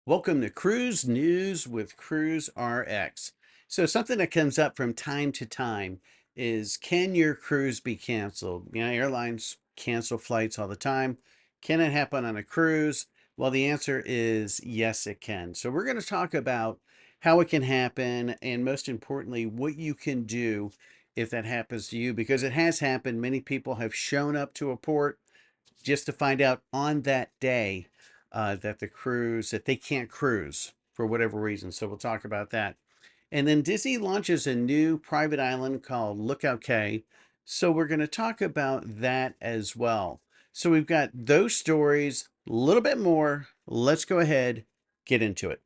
Welcome to Cruise News with Cruise RX. So, something that comes up from time to time is, can your cruise be canceled? Airlines cancel flights all the time. Can it happen on a cruise? Well, the answer is yes, it can. So, we're going to talk about how it can happen and, most importantly, what you can do if that happens to you, because it has happened. Many people have shown up to a port just to find out on that day that they can't cruise for whatever reason. So we'll talk about that. And then Disney launches a new private island called Lookout Cay. So we're going to talk about that as well. So we've got those stories, a little bit more. Let's go ahead, get into it.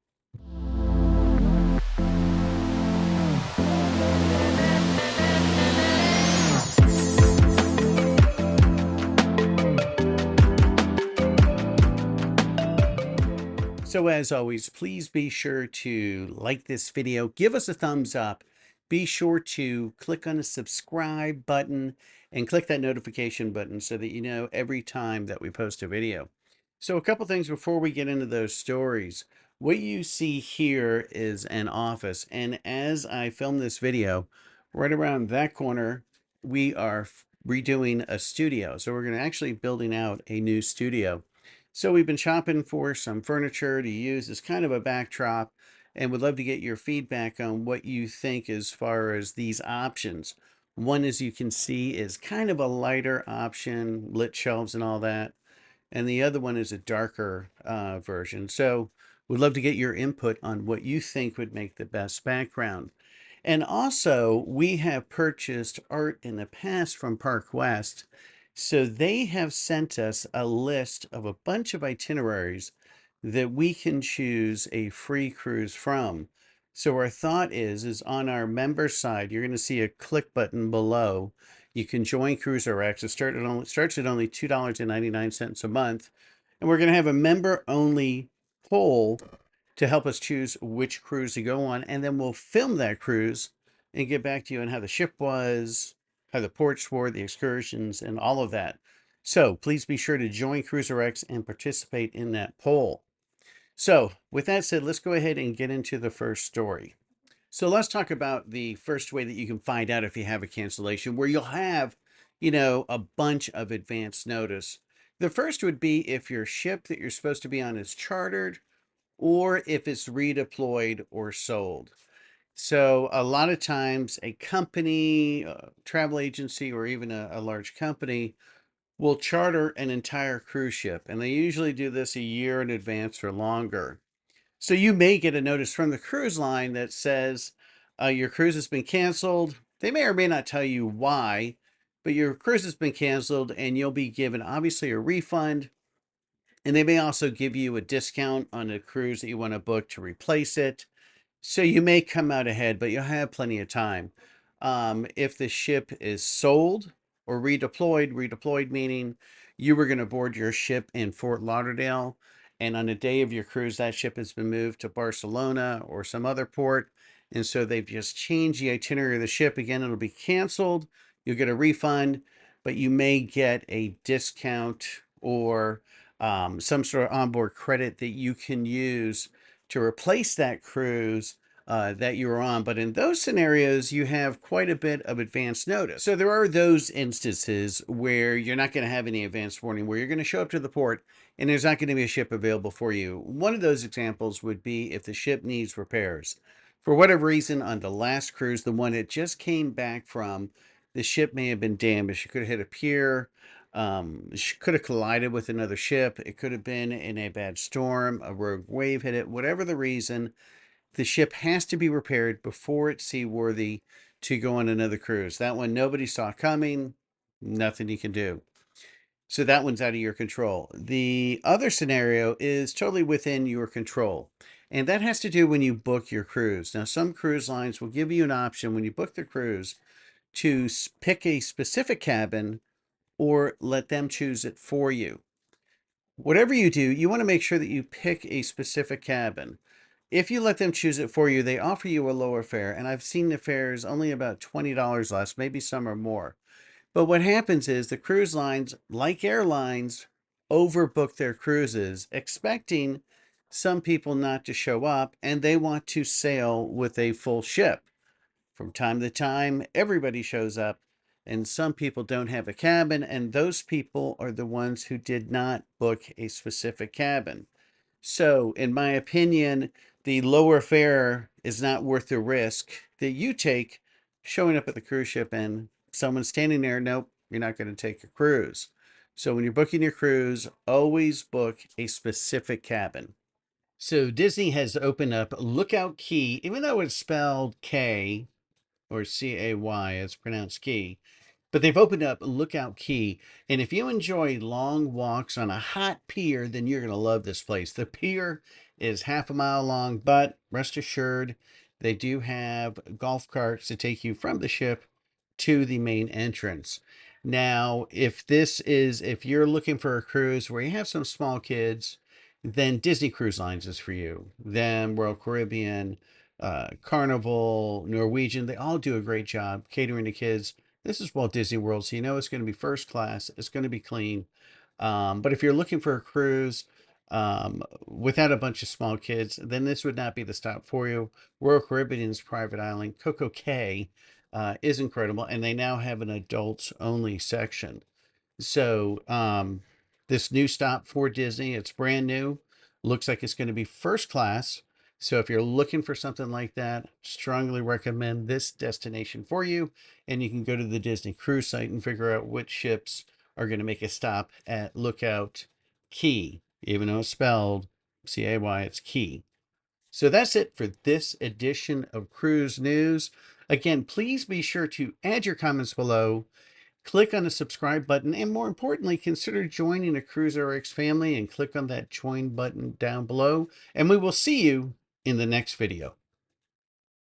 So as always, please be sure to like this video, give us a thumbs up, be sure to click on the subscribe button and click that notification button so that you know every time that we post a video. So a couple things before we get into those stories. What you see here is an office, and as I film this video, right around that corner, we are redoing a studio. So we're going to actually building out a new studio. So we've been shopping for some furniture to use as kind of a backdrop and would love to get your feedback on what you think as far as these options. One, as you can see, is kind of a lighter option, lit shelves and all that. And the other one is a darker version. So we'd love to get your input on what you think would make the best background. And also, we have purchased art in the past from Park West. So they have sent us a list of a bunch of itineraries that we can choose a free cruise from. So our thought is on our member side, you're going to see a click button below. You can join CruiserX. Starts at only $2.99 a month. And we're going to have a member only poll to help us choose which cruise to go on. And then we'll film that cruise and get back to you on how the ship was, how the ports were, the excursions, and all of that. So please be sure to join CruiserX and participate in that poll. So with that said, let's go ahead and get into the first story. So let's talk about the first way that you can find out if you have a cancellation, where you'll have, a bunch of advance notice. The first would be if your ship that you're supposed to be on is chartered or if it's redeployed or sold. So a lot of times a company, a travel agency, or even a large company will charter an entire cruise ship. And they usually do this a year in advance or longer. So you may get a notice from the cruise line that says your cruise has been canceled. They may or may not tell you why, but your cruise has been canceled and you'll be given obviously a refund. And they may also give you a discount on a cruise that you want to book to replace it. So you may come out ahead, but you'll have plenty of time. If the ship is sold or redeployed meaning you were going to board your ship in Fort Lauderdale, and on the day of your cruise, that ship has been moved to Barcelona or some other port. And so they've just changed the itinerary of the ship. Again, it'll be canceled. You'll get a refund, but you may get a discount or some sort of onboard credit that you can use to replace that cruise that you were on. But in those scenarios, you have quite a bit of advance notice. So there are those instances where you're not going to have any advance warning, where you're going to show up to the port and there's not going to be a ship available for you. One of those examples would be if the ship needs repairs. For whatever reason, on the last cruise, the one it just came back from, the ship may have been damaged. It could have hit a pier. Could have collided with another ship. It could have been in a bad storm. A rogue wave hit it. Whatever the reason, the ship has to be repaired before it's seaworthy to go on another cruise. That one nobody saw coming. Nothing you can do. So that one's out of your control. The other scenario is totally within your control. And that has to do when you book your cruise. Now, some cruise lines will give you an option when you book the cruise to pick a specific cabin or let them choose it for you. Whatever you do, you want to make sure that you pick a specific cabin. If you let them choose it for you, they offer you a lower fare. And I've seen the fares only about $20 less, maybe some are more. But what happens is the cruise lines, like airlines, overbook their cruises, expecting some people not to show up, and they want to sail with a full ship. From time to time, everybody shows up, and some people don't have a cabin, and those people are the ones who did not book a specific cabin. So, in my opinion, the lower fare is not worth the risk that you take showing up at the cruise ship and someone standing there, nope, you're not going to take a cruise. So, when you're booking your cruise, always book a specific cabin. So, Disney has opened up Lookout Key, even though it's spelled K or CAY, it's pronounced Key. But they've opened up Lookout Key. And if you enjoy long walks on a hot pier, then you're going to love this place. The pier is half a mile long, but rest assured, they do have golf carts to take you from the ship to the main entrance. Now, if you're looking for a cruise where you have some small kids, then Disney Cruise Lines is for you. Then Royal Caribbean, Carnival, Norwegian, they all do a great job catering to kids. This is Walt Disney World, so you know it's going to be first class. It's going to be clean. But if you're looking for a cruise without a bunch of small kids, then this would not be the stop for you. Royal Caribbean's private island, Coco Cay, is incredible, and they now have an adults only section. So, this new stop for Disney, it's brand new. Looks like it's going to be first class. So, if you're looking for something like that, strongly recommend this destination for you. And you can go to the Disney cruise site and figure out which ships are going to make a stop at Lookout Key. Even though it's spelled CAY, it's Key. So that's it for this edition of Cruise News. Again, please be sure to add your comments below. Click on the subscribe button, and more importantly, consider joining the CruiseRx family and click on that join button down below. And we will see you in the next video.